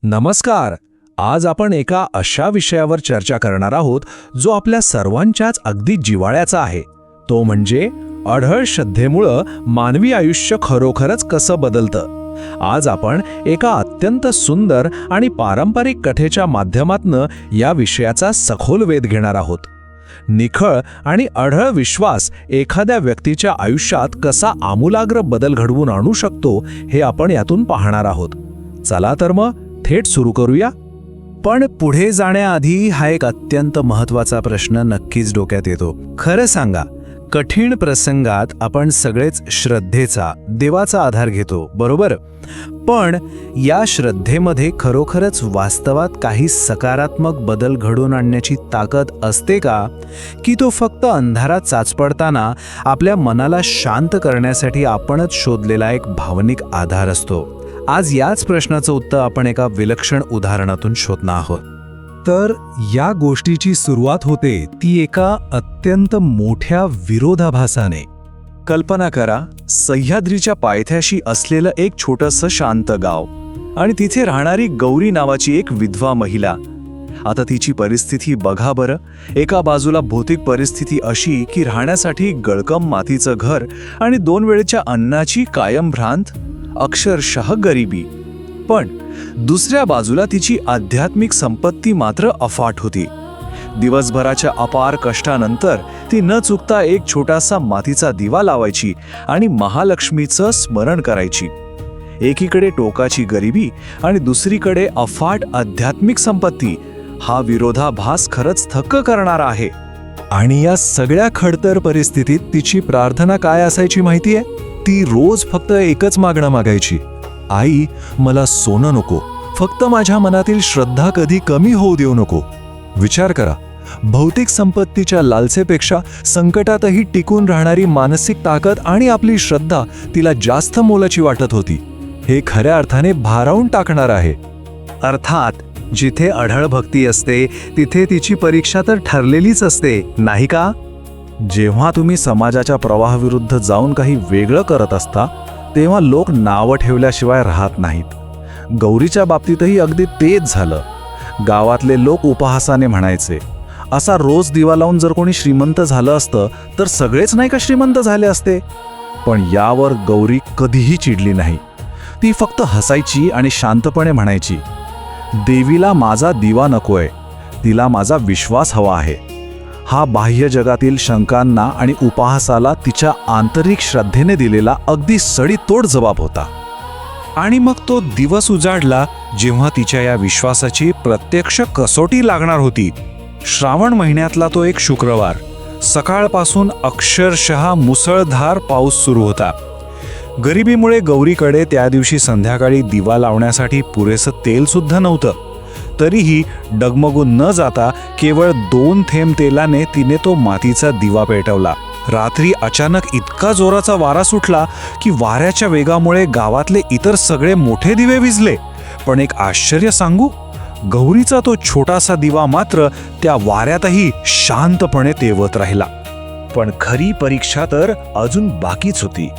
नमस्कार. आज आपण एका अशा विषयावर चर्चा करणार आहोत जो आपल्या सर्वांच्याच अगदी जिव्हाळ्याचा आहे. तो म्हणजे अढळ श्रद्धेमुळं मानवी आयुष्य खरोखरच कसं बदलतं. आज आपण एका अत्यंत सुंदर आणि पारंपरिक कथेच्या माध्यमातून या विषयाचा सखोल वेध घेणार आहोत. निखळ आणि अढळ विश्वास एखाद्या व्यक्तीच्या आयुष्यात कसा आमूलाग्र बदल घडवून आणू शकतो हे आपण यातून पाहणार आहोत. चला तर मग थेट सुरू करूया. पण पुढे जाण्याआधी हा एक अत्यंत महत्त्वाचा प्रश्न नक्कीच डोक्यात येतो. खरं सांगा, कठीण प्रसंगात आपण सगळेच श्रद्धेचा, देवाचा आधार घेतो, बरोबर? पण या श्रद्धेमध्ये खरोखरच वास्तवात काही सकारात्मक बदल घडवून आणण्याची ताकद असते का? की तो फक्त अंधारात चाचपडताना आपल्या मनाला शांत करण्यासाठी आपणच शोधलेला एक भावनिक आधार असतो? आज याच प्रश्नाचं उत्तर आपण एका विलक्षण उदाहरणातून शोधणार आहोत. तर या गोष्टीची सुरुवात होते ती एका अत्यंत मोठ्या विरोधाभासाने. कल्पना करा, सह्याद्रीच्या पायथ्याशी असलेलं एक छोटंसं शांत गाव आणि तिथे राहणारी गौरी नावाची एक विधवा महिला. आता तिची परिस्थिती बघा बरं. एका बाजूला भौतिक परिस्थिती अशी की राहण्यासाठी गळकम मातीचं घर आणि 2 वेळेच्या अन्नाची कायम भ्रांत, अक्षरशः गरिबी. पण दुसऱ्या बाजूला तिची आध्यात्मिक संपत्ती मात्र अफाट होती. दिवसभराच्या अपार कष्टानंतर ती न चुकता एक छोटासा मातीचा दिवा लावायची आणि महालक्ष्मीचं स्मरण करायची. एकीकडे टोकाची गरिबी आणि दुसरीकडे अफाट आध्यात्मिक संपत्ती. हा विरोधाभास खरंच थक्क करणारा आहे. आणि या सगळ्या खडतर परिस्थितीत तिची प्रार्थना काय असायची माहितीये? ती रोज फक्त एकच मागणं मागायची, आई, मला सोनं नको, फक्त माझ्या मनातील श्रद्धा कधी कमी होऊ देऊ नको. विचार करा, भौतिक संपत्तीच्या लालसेपेक्षा संकटातही टिकून राहणारी मानसिक ताकद आणि आपली श्रद्धा तिला जास्त मोलाची वाटत होती. हे खऱ्या अर्थाने भारावून टाकणार आहे. अर्थात जिथे अढळ भक्ती असते तिथे तिची परीक्षा तर ठरलेलीच असते, नाही का? जेव्हा तुम्ही समाजाच्या प्रवाहाविरुद्ध जाऊन काही वेगळं करत असता तेव्हा लोक नावं ठेवल्याशिवाय राहत नाहीत. गौरीच्या बाबतीतही अगदी तेच झालं. गावातले लोक उपहासाने म्हणायचे, असा रोज दिवा लावून जर कोणी श्रीमंत झालं असतं तर सगळेच नाही का श्रीमंत झाले असते. पण यावर गौरी कधीही चिडली नाही. ती फक्त हसायची आणि शांतपणे म्हणायची, देवीला माझा दिवा नकोय, तिला माझा विश्वास हवा आहे. हा बाह्य जगातील शंकांना आणि उपहासाला तिच्या आंतरिक श्रद्धेने दिलेला अगदी सडीतोड जबाब होता. आणि मग तो दिवस उजाडला जेव्हा तिच्या या विश्वासाची प्रत्यक्ष कसोटी लागणार होती. श्रावण महिन्यातला तो एक शुक्रवार. सकाळपासून अक्षरशः मुसळधार पाऊस सुरू होता. गरिबीमुळे गौरीकडे त्या दिवशी संध्याकाळी दिवा लावण्यासाठी पुरेसं तेल सुद्धा नव्हतं. तरीही डगमगून न जाता केवळ 2 थेंब तेलाने तिने तो मातीचा दिवा पेटवला. रात्री अचानक इतका जोराचा वारा सुटला की वाऱ्याच्या वेगामुळे गावातले इतर सगळे मोठे दिवे विझले. पण एक आश्चर्य सांगू, गौरीचा तो छोटासा दिवा मात्र त्या वाऱ्यातही शांतपणे तेवत राहिला. पण खरी परीक्षा तर अजून बाकीच होती.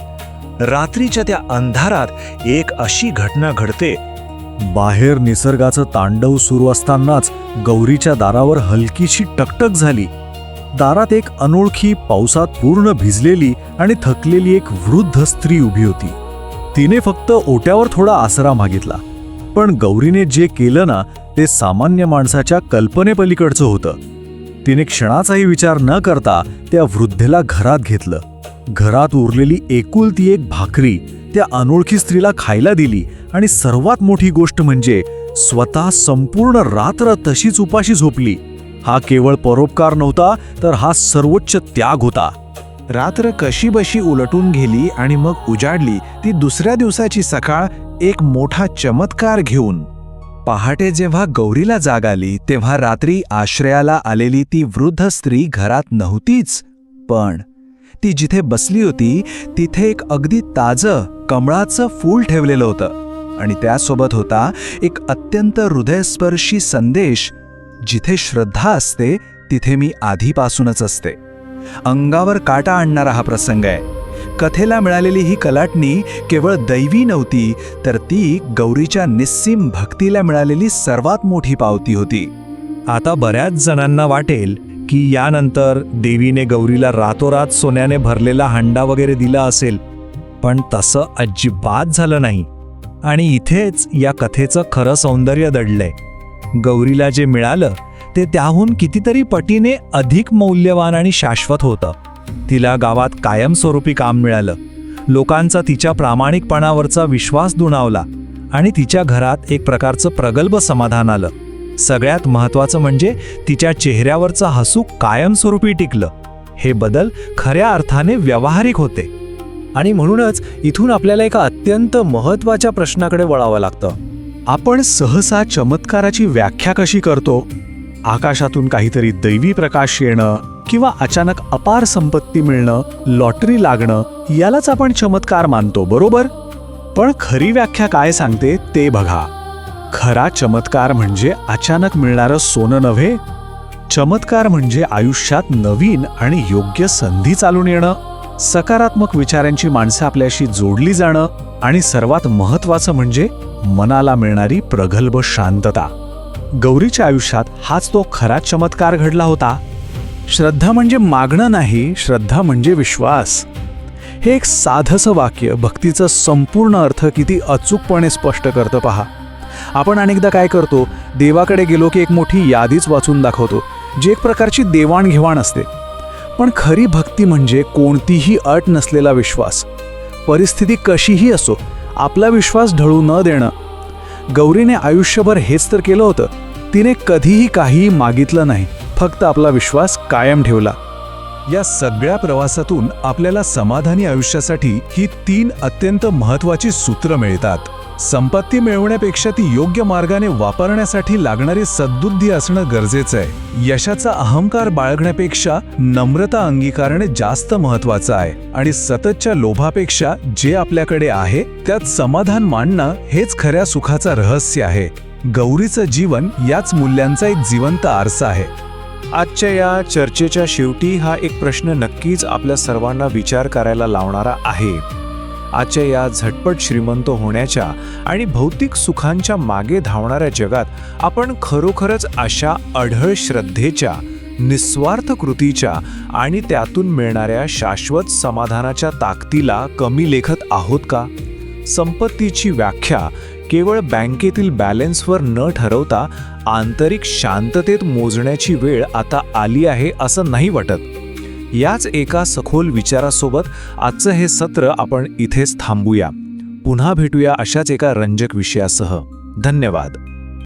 रात्रीच्या त्या अंधारात एक अशी घटना घडते. बाहेर निसर्गाचं तांडव सुरू असतानाच गौरीच्या दारावर हलकीशी टकटक झाली. दारात एक अनोळखी, पावसात पूर्ण भिजलेली आणि थकलेली एक वृद्ध स्त्री उभी होती. तिने फक्त ओट्यावर थोडा आसरा मागितला. पण गौरीने जे केलं ना ते सामान्य माणसाच्या कल्पनेपलीकडचं होतं. तिने क्षणाचाही विचार न करता त्या वृद्धेला घरात घेतलं. घरात उरलेली एकुलती एक भाकरी त्या अनोळखी स्त्रीला खायला दिली आणि सर्वात मोठी गोष्ट म्हणजे स्वतः संपूर्ण रात्र तशीच उपाशी झोपली. हा केवळ परोपकार नव्हता, तर हा सर्वोच्च त्याग होता. रात्र कशीबशी उलटून गेली आणि मग उजाडली ती दुसऱ्या दिवसाची सकाळ एक मोठा चमत्कार घेऊन. पहाटे जेव्हा गौरीला जाग आली तेव्हा रात्री आश्रयाला आलेली ती वृद्ध स्त्री घरात नव्हतीच. पण ती जिथे बसली होती तिथे एक अगदी ताजं कमळाचं फूल ठेवलेलं होतं आणि त्यासोबत होता एक अत्यंत हृदयस्पर्शी संदेश. जिथे श्रद्धा असते तिथे मी आधीपासूनच असते. अंगावर काटा आणणारा हा प्रसंग आहे. कथेला मिळालेली ही कलाटणी केवळ दैवी नव्हती, तर ती गौरीच्या निस्सीम भक्तीला मिळालेली सर्वात मोठी पावती होती. आता बऱ्याच जणांना वाटेल की यानंतर देवीने गौरीला रातोरात सोन्याने भरलेला हंडा वगैरे दिला असेल, पण तसं अजिबात झालं नाही. आणि इथेच या कथेचं खरं सौंदर्य दडलंय. गौरीला जे मिळालं ते त्याहून कितीतरी पटीने अधिक मौल्यवान आणि शाश्वत होतं. तिला गावात कायमस्वरूपी काम मिळालं, लोकांचा तिच्या प्रामाणिकपणावरचा विश्वास दुणावला आणि तिच्या घरात एक प्रकारचं प्रगल्भ समाधान आलं. सगळ्यात महत्त्वाचं म्हणजे तिच्या चेहऱ्यावरचं हसू कायमस्वरूपी टिकलं. हे बदल खऱ्या अर्थाने व्यावहारिक होते. आणि म्हणूनच इथून आपल्याला एका अत्यंत महत्त्वाच्या प्रश्नाकडे वळावं लागतं. आपण सहसा चमत्काराची व्याख्या कशी करतो? आकाशातून काहीतरी दैवी प्रकाश येणं किंवा अचानक अपार संपत्ती मिळणं, लॉटरी लागणं, यालाच आपण चमत्कार मानतो, बरोबर? पण खरी व्याख्या काय सांगते ते बघा. खरा चमत्कार म्हणजे अचानक मिळणारं सोनं नव्हे. चमत्कार म्हणजे आयुष्यात नवीन आणि योग्य संधी चालून येणं, सकारात्मक विचारांची माणसं आपल्याशी जोडली जाणं आणि सर्वात महत्त्वाचं म्हणजे मनाला मिळणारी प्रगल्भ शांतता. गौरीच्या आयुष्यात हाच तो खरा चमत्कार घडला होता. श्रद्धा म्हणजे मागणं नाही, श्रद्धा म्हणजे विश्वास. हे एक साधंसं वाक्य भक्तीचा संपूर्ण अर्थ किती अचूकपणे स्पष्ट करतं पहा. आपण अनेकदा काय करतो, देवाकडे गेलो की एक मोठी यादीच वाचून दाखवतो, जी एक प्रकारची देवाणघेवाण असते. पण खरी भक्ती म्हणजे कोणतीही अट नसलेला विश्वास. परिस्थिती कशीही असो, आपला विश्वास ढळू न देणं. गौरीने आयुष्यभर हेच तर केलं होतं. तिने कधीही काहीही मागितलं नाही, फक्त आपला विश्वास कायम ठेवला. या सगळ्या प्रवासातून आपल्याला समाधानी आयुष्यासाठी ही 3 अत्यंत महत्त्वाची सूत्र मिळतात. संपत्ती मिळवण्यापेक्षा ती योग्य मार्गाने वापरण्यासाठी लागणारी सद्बुद्धी असणं गरजेचं आहे. यशाचा अहंकार बाळगण्यापेक्षा नम्रता अंगीकारणे जास्त महत्त्वाचं आहे. आणि सततच्या लोभापेक्षा जे आपल्याकडे आहे त्यात समाधान मानणं हेच खऱ्या सुखाचं रहस्य आहे. गौरीचं जीवन याच मूल्यांचा एक जिवंत आरसा आहे. आजच्या या चर्चेच्या शेवटी हा एक प्रश्न नक्कीच आपल्या सर्वांना विचार करायला लावणारा आहे. आजच्या या झटपट श्रीमंत होण्याच्या आणि भौतिक सुखांच्या मागे धावणाऱ्या जगात आपण खरोखरच अशा अढळ श्रद्धेच्या, निस्वार्थ कृतीच्या आणि त्यातून मिळणाऱ्या शाश्वत समाधानाच्या ताकदीला कमी लेखत आहोत का? संपत्तीची व्याख्या केवळ बँकेतील बॅलन्सवर न ठरवता आंतरिक शांततेत मोजण्याची वेळ आता आली आहे असं नाही वाटत. याच एका सखोल विचारासोबत आजचं हे सत्र आपण इथेच थांबूया. पुन्हा भेटूया अशाच एका रंजक विषयासह. धन्यवाद.